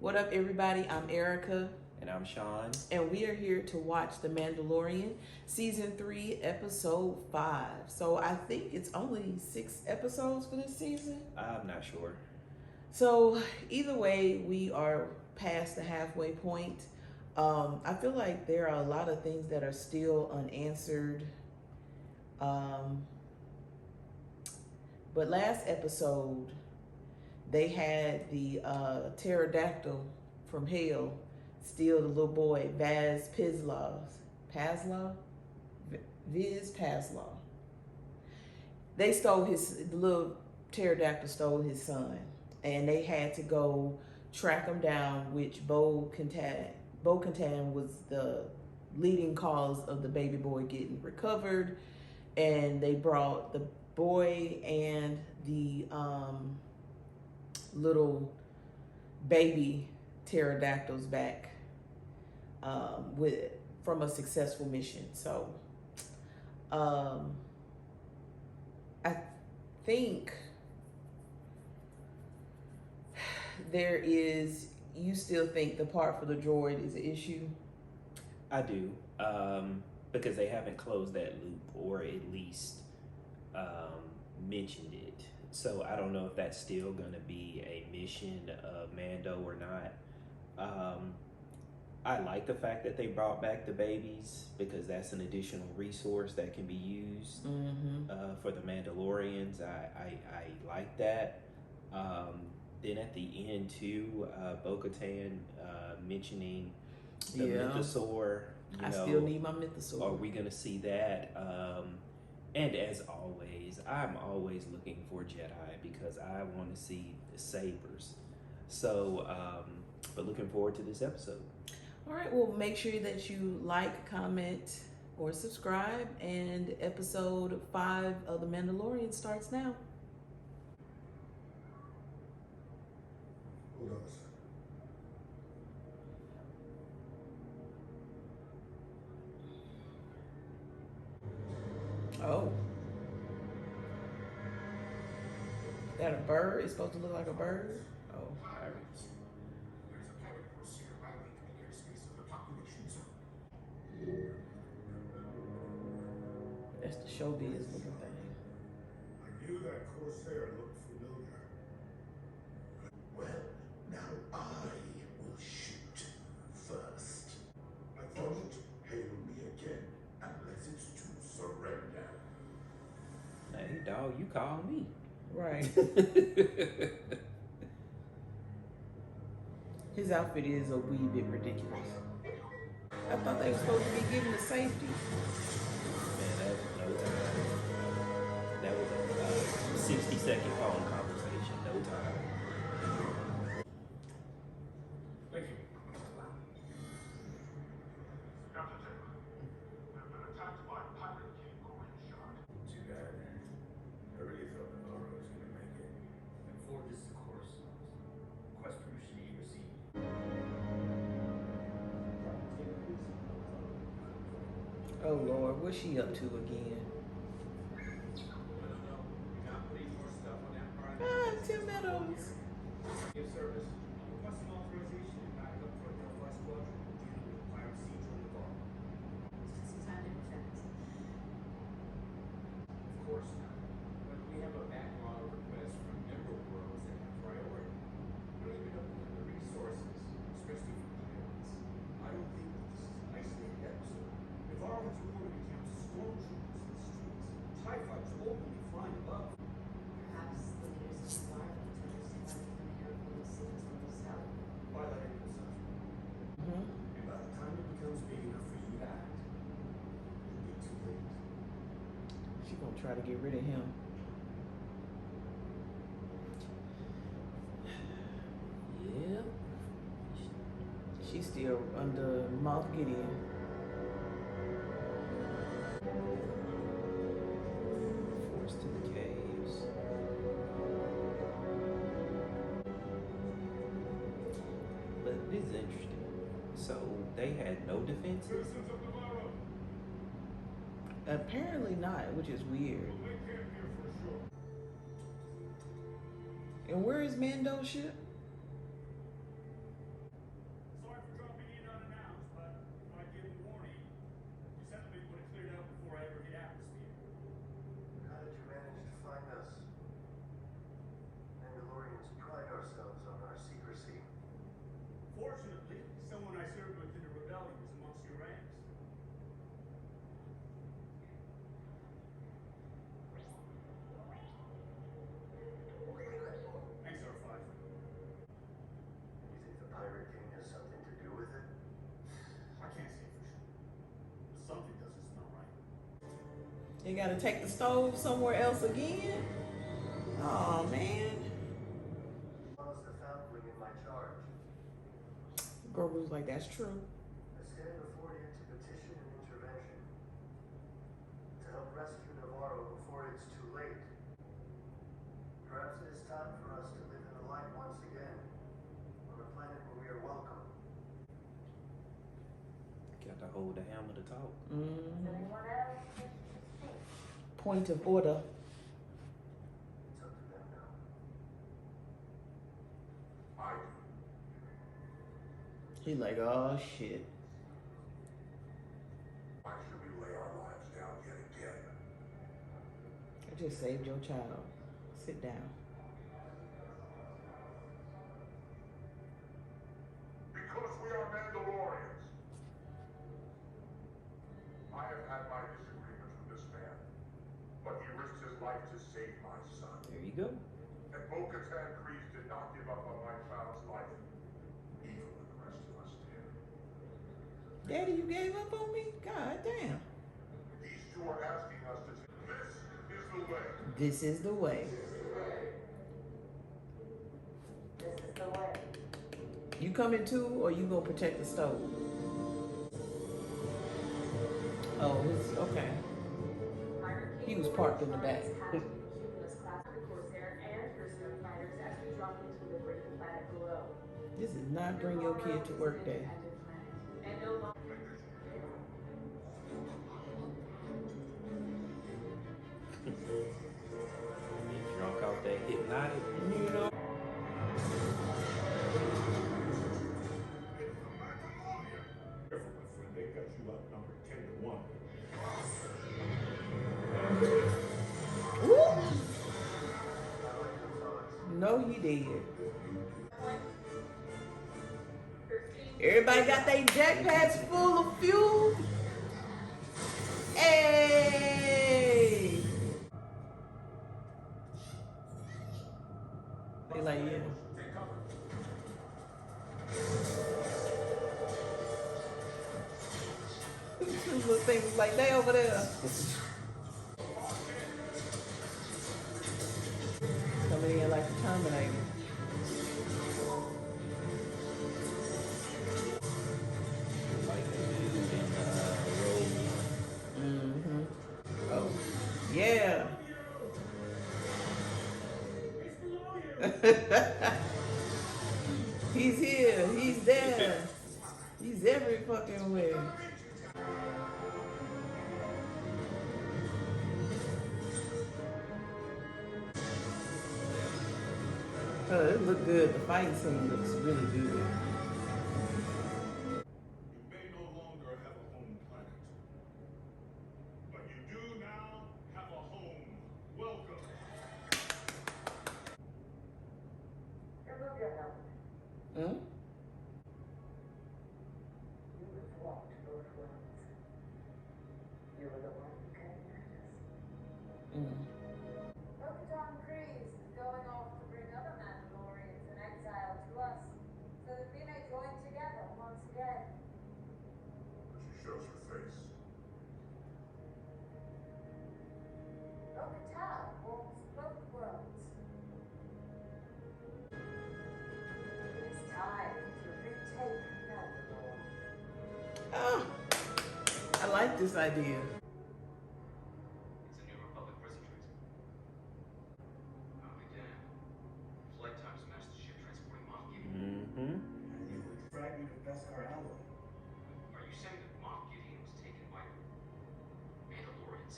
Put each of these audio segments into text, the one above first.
What up, everybody? I'm Erica. And I'm Sean. And we are here to watch The Mandalorian, Season 3, Episode 5. So I think it's only 6 episodes for this season. I'm not sure. So either way, we are past the halfway point. I feel like there are a lot of things that are still unanswered. But last episode, they had the pterodactyl from hell steal the little boy Viz Paslav. They stole the little pterodactyl stole his son, and they had to go track him down, which Bo-Katan was the leading cause of the baby boy getting recovered, and they brought the boy and the little baby pterodactyls back from a successful mission. So I think you still think the part for the droid is an issue? I do, because they haven't closed that loop, or at least mentioned it. So I don't know if that's still going to be a mission of Mando or not. I like the fact that they brought back the babies, because that's an additional resource that can be used for the Mandalorians. I like that. Then at the end too, Bo-Katan mentioning the mythosaur. I still need my mythosaur. Are we gonna see that? And as always, I'm always looking for Jedi, because I want to see the sabers. So, but looking forward to this episode. All right, well, make sure that you like, comment, or subscribe. And episode 5 of The Mandalorian starts now. Hold on a second. Oh. That a bird? It's supposed to look like a bird? Oh. Pirates. There's a pirate corsair violating the airspace of the population zone. That's the showbiz looking thing. I knew that corsair looked familiar. Well, now I will shoot first. I thought it. Hail me again, unless it's to surrender. Hey, dog, you call me. Right. His outfit is a wee bit ridiculous. I thought they were supposed to be giving the safety. Man, that was no time. That was a 60-second phone conversation. No time. Thank you. Captain Taylor, we've been attacked by Pirate King Korean Shark. Too bad. I really thought that Laura was going to make it. And forward this to course. Quest permission to receive. Oh Lord, what's she up to again? Ah, Tim Meadows. Give service. Requesting authorization and backup for the Flight Squadron dealing with pirate siege on the bar. Some time to protect. Of course not. But we have a backlog of requests from member worlds that have priority. We don't even know the resources, especially for pirates. I don't think that this is an isolated episode. If our own order becomes stormtroopers in the streets, TIE fighters openly flying above. Perhaps the leaders of the bar need to understand why the airfield decisions were misguided. Violating the sunshine. And by the time it becomes big enough for you to act, it'll be too late. She gonna try to get rid of him. Yeah. She's still under Moff Gideon. Forced to the caves. But this is interesting. So they had no defenses? Citizens of Navarro, Apparently not, which is weird. we'll make camp here for sure. And where is Mando's ship? They gotta take the stove somewhere else again. Oh man. Was the foundling in my charge. Grogu's like, that's true. I stand before you to petition an intervention to help rescue Navarro before it's too late. Perhaps it is time for us to live in the light once again on a planet where we are welcome. Got to hold the hammer to talk. Anyone else wish to speak? Point of order. It's up to them now. I do. He's like, oh shit. Why should we lay our lives down yet again? I just saved your child. Sit down. Because we are Mandalorians. I have had my disagreements with this man, but he risked his life to save my son. There you go. And Bo-Katan Kryze did not give up on my child's life, even when the rest of us did. Daddy, you gave up on me? God damn. These two are asking us to this is the way. This is the way. This is the way. You coming too, or you gonna protect the stove? Oh, it's okay. He was parked in the back. This is not bring your kid to work day. Drunk off that hypnotic. You know. It's the Mandalorian. Careful, my friend. They got you outnumbered 10-1. Woo! I like your thoughts. No, he did. Everybody got their jetpacks full of fuel. Hey! They like, yeah. Take cover. Little thing was like, they over there. Coming in like a Terminator. Like the dude in Rogue. Mm-hmm. Oh, yeah. He's here. He's there. He's every fucking way. Oh, it looked good. The fight scene looks really good. You may no longer have a home planet, but you do now have a home. Welcome. Remove your helmet. Hmm? You have walked both worlds. You were the one who came at us. Mm. Bo-Katan Kryze is going off to bring other Mandalorians in exile to us, so that we may join together once again. But she shows her face. Bo-Katan walks both worlds. It is time to retake Mandalore. Ah, I like this idea. It's a New Republic prison treat. I'll be damned. Flight times match the ship transporting Moff Gideon. Mm-hmm. You would fragment of Beskar alloy. Are you saying that Moff Gideon was taken by Mandalorians?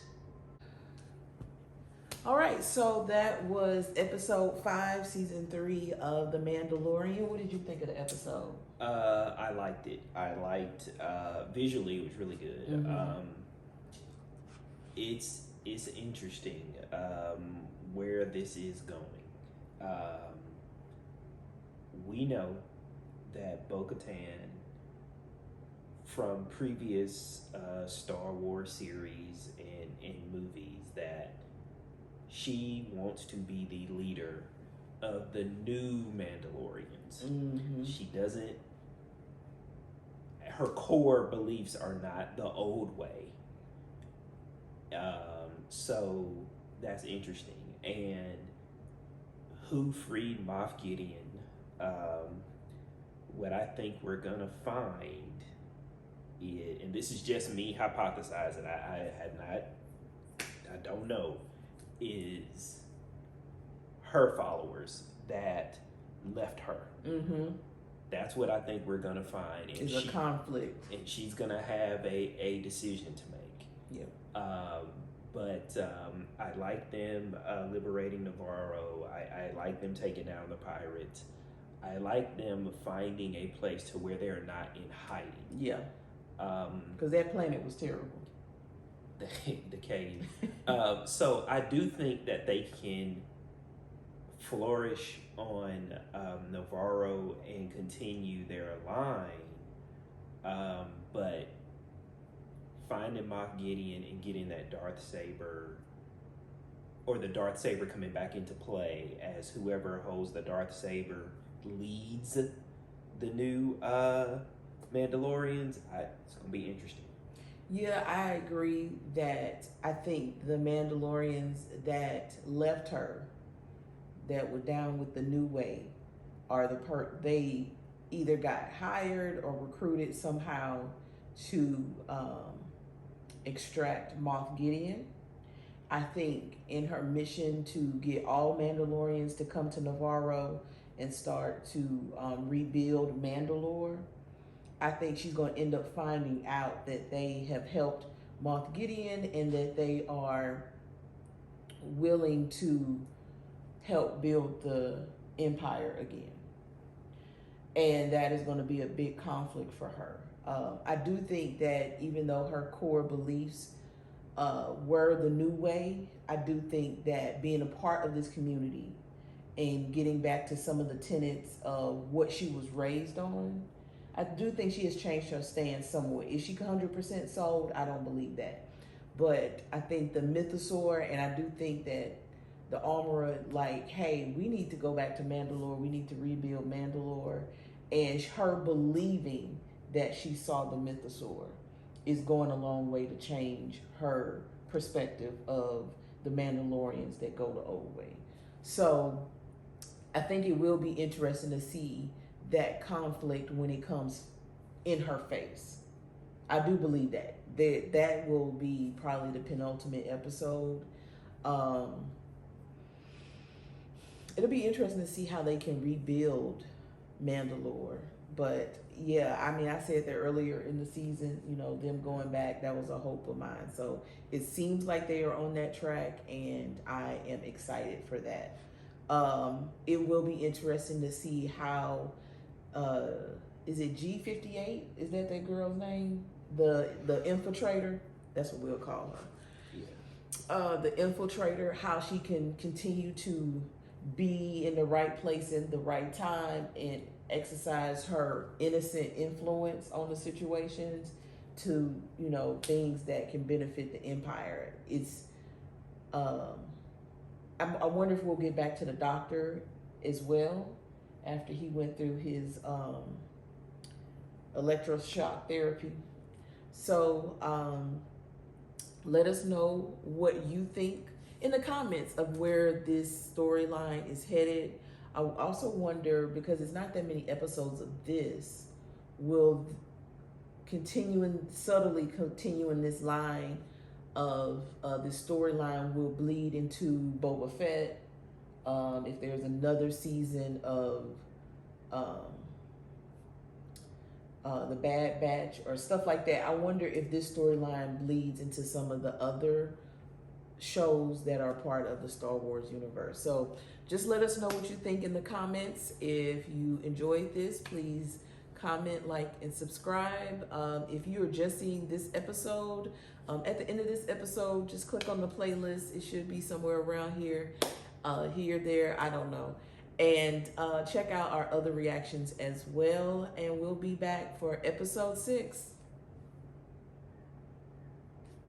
All right, so that was episode 5, season 3 of The Mandalorian. What did you think of the episode? I liked it. I liked visually it was really good. Mhm. It's interesting where this is going. We know that Bo-Katan from previous Star Wars series and movies that she wants to be the leader of the new Mandalorians. Mm-hmm. She doesn't, her core beliefs are not the old way. So that's interesting. And who freed Moff Gideon? What I think we're gonna find is, and this is just me hypothesizing, I don't know, is her followers that left her. Mm-hmm. That's what I think we're gonna find. And It's a conflict. And she's gonna have a decision to make. Yeah. But I like them liberating Navarro. I like them taking down the pirates. I like them finding a place to where they're not in hiding. Yeah. Because that planet was terrible. The cave. So I do think that they can flourish on Navarro and continue their line. But finding Moff Gideon and getting that Darth Saber, or the Darth Saber coming back into play as whoever holds the Darth Saber leads the new Mandalorians, it's going to be interesting. Yeah, I agree that I think the Mandalorians that left her, that were down with the New Way, are they either got hired or recruited somehow to extract Moff Gideon. I think in her mission to get all Mandalorians to come to Navarro and start to rebuild Mandalore, I think she's going to end up finding out that they have helped Moff Gideon and that they are willing to help build the Empire again. And that is going to be a big conflict for her. I do think that even though her core beliefs were the New Way, I do think that being a part of this community and getting back to some of the tenets of what she was raised on, I do think she has changed her stance somewhat. Is she 100% sold? I don't believe that. But I think the mythosaur, and I do think that the armorer, like, hey, we need to go back to Mandalore. We need to rebuild Mandalore. And her believing that she saw the mythosaur is going a long way to change her perspective of the Mandalorians that go the old way. So I think it will be interesting to see that conflict when it comes in her face. I do believe that. That will be probably the penultimate episode. It'll be interesting to see how they can rebuild Mandalore. But yeah, I mean, I said that earlier in the season, them going back, that was a hope of mine. So it seems like they are on that track, and I am excited for that. It will be interesting to see how, is it G58? Is that girl's name? The infiltrator? That's what we'll call her. Yeah. The infiltrator, how she can continue to be in the right place at the right time and exercise her innocent influence on the situations to, things that can benefit the Empire. It's, I wonder if we'll get back to the Doctor as well after he went through his electroshock therapy. So let us know what you think in the comments of where this storyline is headed. I also wonder, because it's not that many episodes of this, will subtly continuing this line of this storyline will bleed into Boba Fett. If there's another season of the Bad Batch or stuff like that, I wonder if this storyline bleeds into some of the other shows that are part of the Star Wars universe. So just let us know what you think in the comments. If you enjoyed this, please comment, like, and subscribe. If you're just seeing this episode, at the end of this episode, just click on the playlist. It should be somewhere around here, there, I don't know. And check out our other reactions as well. And we'll be back for episode 6.